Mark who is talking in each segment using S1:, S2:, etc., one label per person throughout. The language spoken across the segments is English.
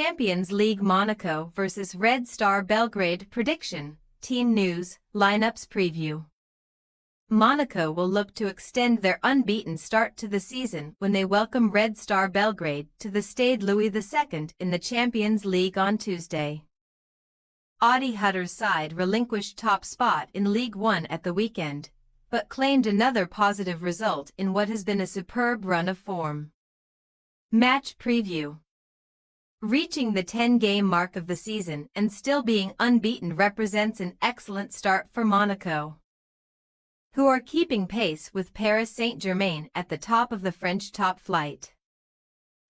S1: Champions League Monaco vs Red Star Belgrade prediction, team news, lineups preview. Monaco will look to extend their unbeaten start to the season when they welcome Red Star Belgrade to the Stade Louis II in the Champions League on Tuesday. Adi Hutter's side relinquished top spot in League One at the weekend, but claimed another positive result in what has been a superb run of form. Match preview. Reaching the 10-game mark of the season and still being unbeaten represents an excellent start for Monaco, who are keeping pace with Paris Saint-Germain at the top of the French top flight.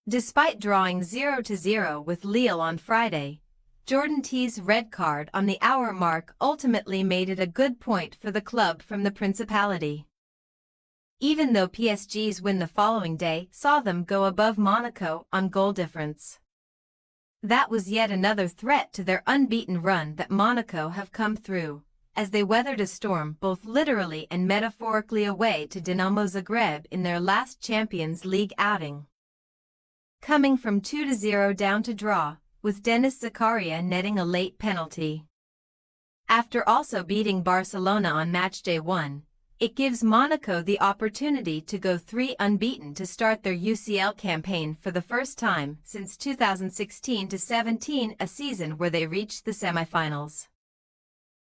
S1: Despite drawing 0-0 with Lille on Friday, Jordan T's red card on the hour mark ultimately made it a good point for the club from the Principality, even though PSG's win the following day saw them go above Monaco on goal difference. That was yet another threat to their unbeaten run that Monaco have come through, as they weathered a storm both literally and metaphorically away to Dinamo Zagreb in their last Champions League outing, coming from 2-0 down to draw, with Denis Zakaria netting a late penalty. After also beating Barcelona on matchday 1, it gives Monaco the opportunity to go 3 unbeaten to start their UCL campaign for the first time since 2016-17, a season where they reached the semifinals.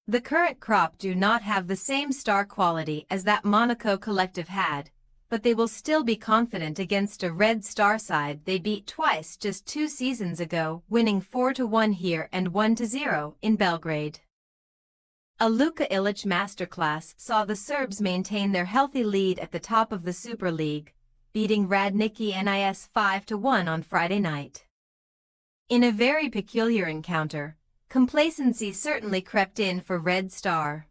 S1: The current crop do not have the same star quality as that Monaco collective had, but they will still be confident against a Red Star side they beat twice just 2 seasons ago, winning 4-1 here and 1-0 in Belgrade. A Luka Ilic masterclass saw the Serbs maintain their healthy lead at the top of the Super League, beating Radnički NIS 5-1 on Friday night. In a very peculiar encounter, complacency certainly crept in for Red Star,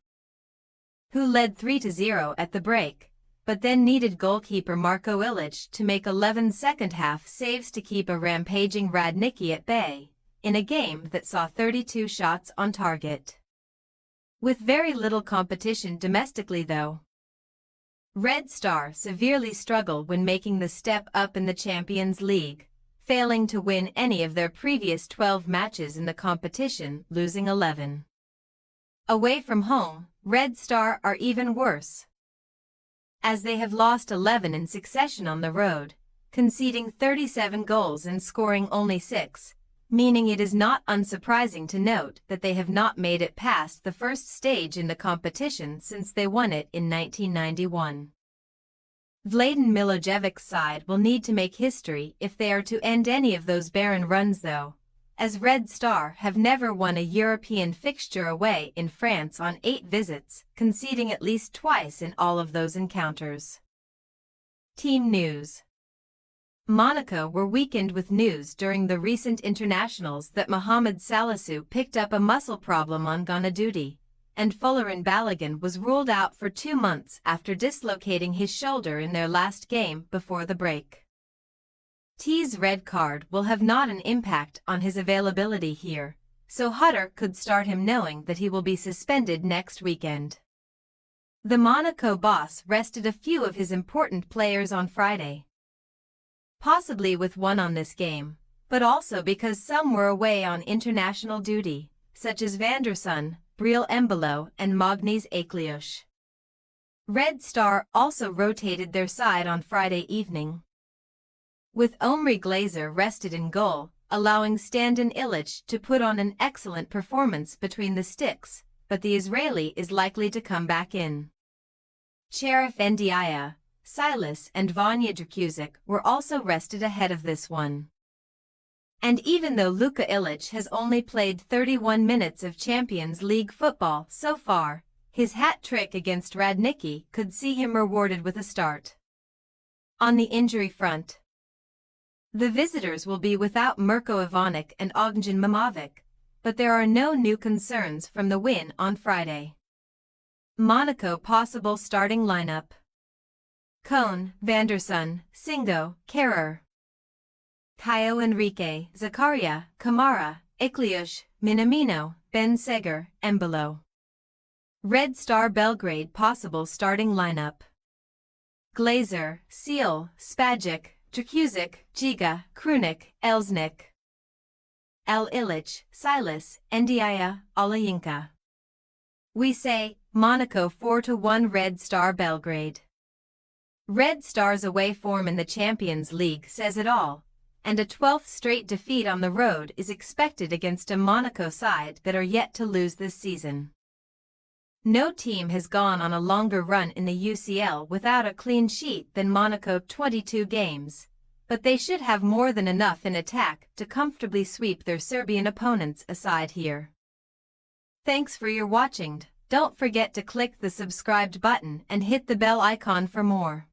S1: who led 3-0 at the break, but then needed goalkeeper Marko Ilic to make 11 second-half saves to keep a rampaging Radnički at bay, in a game that saw 32 shots on target. With very little competition domestically though, Red Star severely struggle when making the step up in the Champions League, failing to win any of their previous 12 matches in the competition, losing 11. Away from home, Red Star are even worse, as they have lost 11 in succession on the road, conceding 37 goals and scoring only 6, meaning it is not unsurprising to note that they have not made it past the first stage in the competition since they won it in 1991. Vladan Milojevic's side will need to make history if they are to end any of those barren runs though, as Red Star have never won a European fixture away in France on 8 visits, conceding at least twice in all of those encounters. Team news. Monaco were weakened with news during the recent internationals that Mohamed Salisu picked up a muscle problem on Ghana duty, and Folarin Balogun was ruled out for 2 months after dislocating his shoulder in their last game before the break. T's red card will have not an impact on his availability here, so Hutter could start him knowing that he will be suspended next weekend. The Monaco boss rested a few of his important players on Friday, possibly with one on this game, but also because some were away on international duty, such as Van der Sun, Briel Embolo and Magnus Akliush. Red Star also rotated their side on Friday evening, with Omri Glazer rested in goal, allowing Standen Ilic to put on an excellent performance between the sticks, but the Israeli is likely to come back in. Cherif Ndiaye, Silas and Vanja Drkusic were also rested ahead of this one. And even though Luka Ilic has only played 31 minutes of Champions League football so far, his hat-trick against Radnički could see him rewarded with a start. On the injury front, the visitors will be without Mirko Ivanic and Ognjen Mamovic, but there are no new concerns from the win on Friday. Monaco possible starting lineup: Kohn, Van der Sun, Singo, Kerrer, Caio Henrique, Zakaria, Kamara, Akliush, Minamino, Ben Seger, Embolo. Red Star Belgrade possible starting lineup: Glazer, Seal, Spajic, Drkusic, Giga, Krunic, Elsnik. El Ilic, Silas, Ndiaye, Olayinka. We say, Monaco 4-1 Red Star Belgrade. Red Star's away form in the Champions League says it all, and a 12th straight defeat on the road is expected against a Monaco side that are yet to lose this season. No team has gone on a longer run in the UCL without a clean sheet than Monaco, 22 games, but they should have more than enough in attack to comfortably sweep their Serbian opponents aside here. Thanks for your watching. Don't forget to click the subscribed button and hit the bell icon for more.